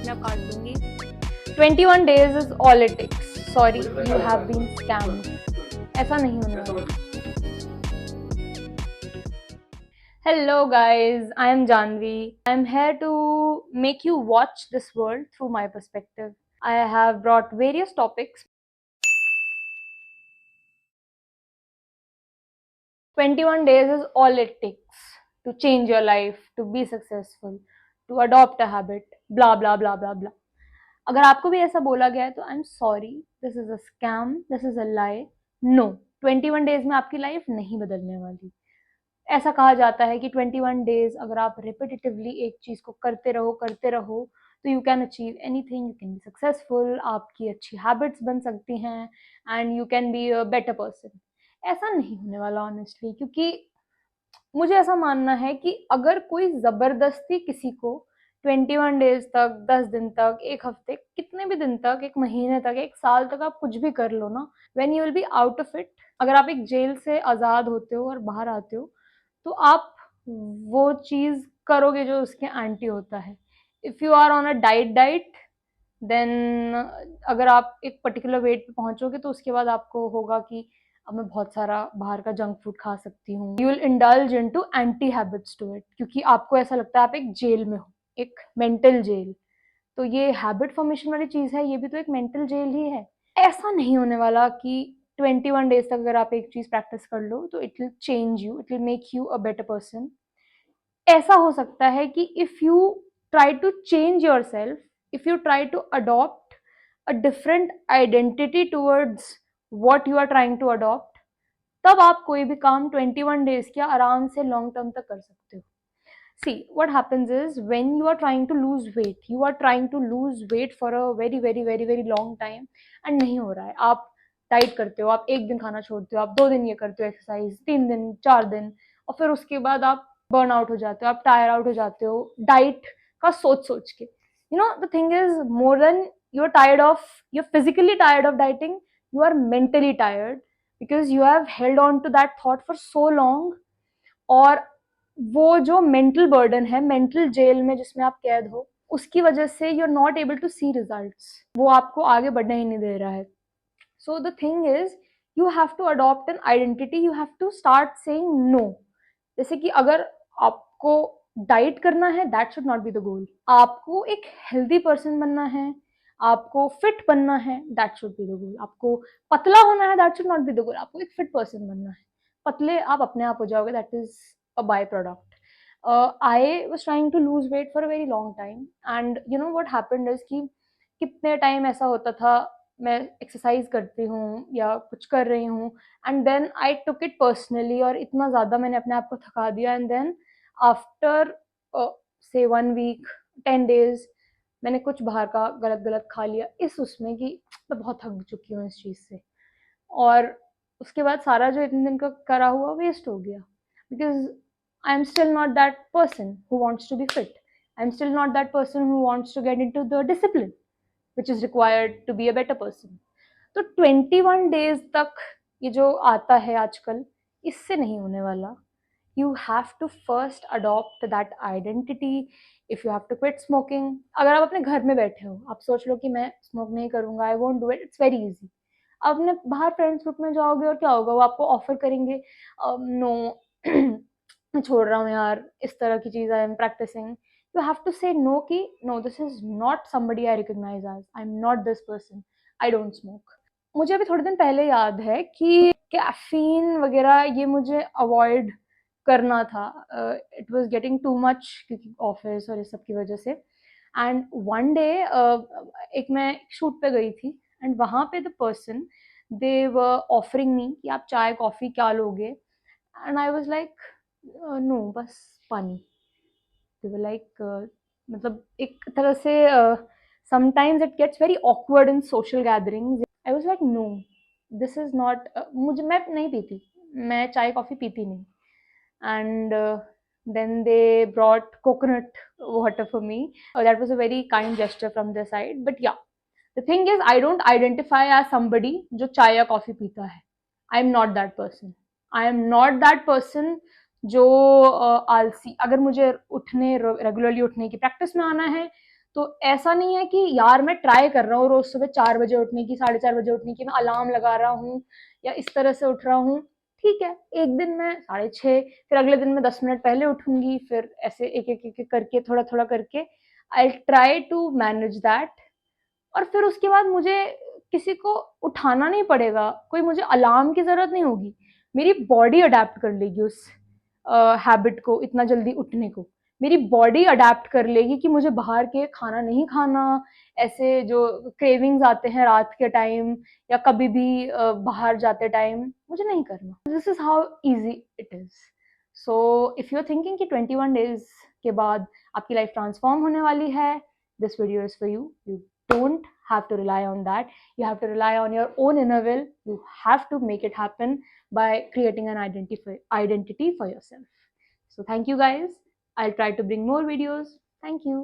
अपने आप काट दूंगी। 21 days is all it takes. Sorry, you have been scammed. ऐसा नहीं होने वाला। Hello guys, I am Janvi. I am here to make you watch this world through my perspective. I have brought various topics. 21 days is all it takes to change your life, to be successful, to adopt a habit, blah blah blah blah blah. अगर आपको भी ऐसा बोला गया है तो I am sorry, this is a scam, this is a lie. No, 21 days में आपकी लाइफ नहीं बदलने वाली। ऐसा कहा जाता है कि 21 डेज अगर आप रिपीटेटिवली एक चीज को करते रहो तो you can achieve anything, you can be successful, आपकी अच्छी हैबिट्स बन सकती हैं and you can be a better person. ऐसा नहीं होने वाला ऑनेस्टली, क्योंकि मुझे ऐसा मानना है कि अगर कोई जबरदस्ती किसी को 21 डेज तक, 10 दिन तक, एक हफ्ते, कितने भी दिन तक, एक महीने तक, एक साल तक आप कुछ भी कर लो ना, when you will be out of it, अगर आप एक जेल से आजाद होते हो और बाहर आते हो तो आप वो चीज करोगे जो उसके एंटी होता है। If you are on a diet then अगर आप एक पर्टिकुलर वेट पे पहुंचोगे तो उसके बाद आपको होगा कि अब मैं बहुत सारा बाहर का जंक फूड खा सकती हूँ। You will indulge into anti habits to it, क्योंकि आपको ऐसा लगता है आप एक जेल में हो, एक मेंटल जेल। तो ये हैबिट फॉर्मेशन वाली चीज है, ये भी तो एक मेंटल जेल ही है। ऐसा नहीं होने वाला कि 21 डेज तक अगर आप एक चीज प्रैक्टिस कर लो तो it will change you, it will make you a better person. ऐसा हो सकता है कि if you try to change yourself, if you try to adopt a different identity towards what you are trying to adopt, तब आप कोई भी काम 21 डेज के आराम से लॉन्ग टर्म तक कर सकते हो। See, what happens is when you are trying to lose weight, you are trying to lose weight for a very long time and नहीं हो रहा है। आप डाइट करते हो, आप एक दिन खाना छोड़ते हो, आप 2 दिन ये करते हो एक्सरसाइज, 3 दिन, 4 दिन, और फिर उसके बाद आप बर्न आउट हो जाते हो, आप टायर आउट हो जाते हो डाइट का सोच के। You know the thing is, more than you are tired of, you are physically tired of dieting, you are mentally tired because you have held on to that thought for so long. और वो जो mental burden है, mental jail में जिसमें आप कैद हो, उसकी वजह से you are not able to see results, वो आपको आगे बढ़ने ही नहीं दे रहा है। So the thing is, you have to adopt an identity, you have to start saying no. जैसे कि अगर आपको डाइट करना है, that should not be the goal. आपको एक हेल्दी पर्सन बनना है, आपको फिट बनना है, that should be the goal. आपको पतला होना है, that should not be the goal. आपको एक फिट पर्सन बनना है। पतले आप अपने आप हो जाओगे, that is a byproduct. I was trying to lose weight for a very long time and you know what happened is कि कितने टाइम ऐसा होता था मैं एक्सरसाइज करती हूँ या कुछ कर रही हूँ and then I took it personally, और इतना ज़्यादा मैंने अपने आप को थका दिया एंड देन आफ्टर से 1 वीक, 10 डेज मैंने कुछ बाहर का गलत गलत खा लिया इस उसमें कि मैं बहुत थक चुकी हूँ इस चीज़ से, और उसके बाद सारा जो इतने दिन का करा हुआ वेस्ट हो गया because I'm still not that person who wants to be fit. I'm still not that person who wants to get into the discipline which is required to be a better person. तो 21 days तक ये जो आता है आजकल, इससे नहीं होने वाला। You have to first adopt that identity. If you have to quit smoking, अगर आप अपने घर में बैठे हो, आप सोच लो कि मैं स्मोक नहीं करूंगा, I won't do it, it's very easy. आप अपने बाहर फ्रेंड्स ग्रुप में जाओगे और क्या होगा, वो आपको ऑफर करेंगे, नो मैं छोड़ रहा हूँ यार, इस तरह की चीज I am practising. You have to say no कि no, this is not somebody I recognise as, I am not this person, I don't smoke. मुझे अभी थोड़े दिन पहले याद है कि कैफीन वगैरह ये मुझे अवॉइड करना था, it was getting too much क्योंकि ऑफिस और इस सब की वजह से। एंड वन डे एक मैं शूट पे गई थी एंड वहाँ पे the person they were offering me कि आप चाय कॉफी क्या लोगे, and I was like no, बस पानी। दे वर लाइक मतलब एक तरह से sometimes it gets very awkward in social gatherings. I was like no, this is not, मुझे, मैं नहीं पीती, मैं चाय कॉफी पीती नहीं। and then they brought coconut water for me. That was a very kind gesture from their side, but yeah, the thing is I don't identify as somebody जो चाय या कॉफी पीता है। I am not that person. I am not that person जो आलसी। अगर मुझे उठने, रेगुलरली उठने की प्रैक्टिस में आना है तो ऐसा नहीं है कि यार मैं ट्राई कर रहा हूँ रोज सुबह 4 बजे उठने की, 4:30 बजे उठने की, मैं अलार्म लगा रहा हूँ या इस तरह से उठ रहा हूँ। ठीक है, एक दिन मैं 6:30, फिर अगले दिन मैं 10 मिनट पहले उठूंगी, फिर ऐसे एक करके थोड़ा थोड़ा करके I try to manage that. और फिर उसके बाद मुझे किसी को उठाना नहीं पड़ेगा, कोई मुझे अलार्म की ज़रूरत नहीं होगी। मेरी बॉडी अडैप्ट कर लेगी उस हैबिट को, इतना जल्दी उठने को। मेरी बॉडी अडैप्ट कर लेगी कि मुझे बाहर के खाना नहीं खाना, ऐसे जो क्रेविंग्स आते हैं रात के टाइम या कभी भी बाहर जाते टाइम, मुझे नहीं करना। This is how easy it is. So if you are thinking कि 21 डेज़ के बाद आपकी लाइफ ट्रांसफॉर्म होने वाली है, this video is for you. You don't have to rely on that. You have to rely on your own inner will. You have to make it happen by creating an identity for yourself. So thank you guys. I'll try to bring more videos. Thank you.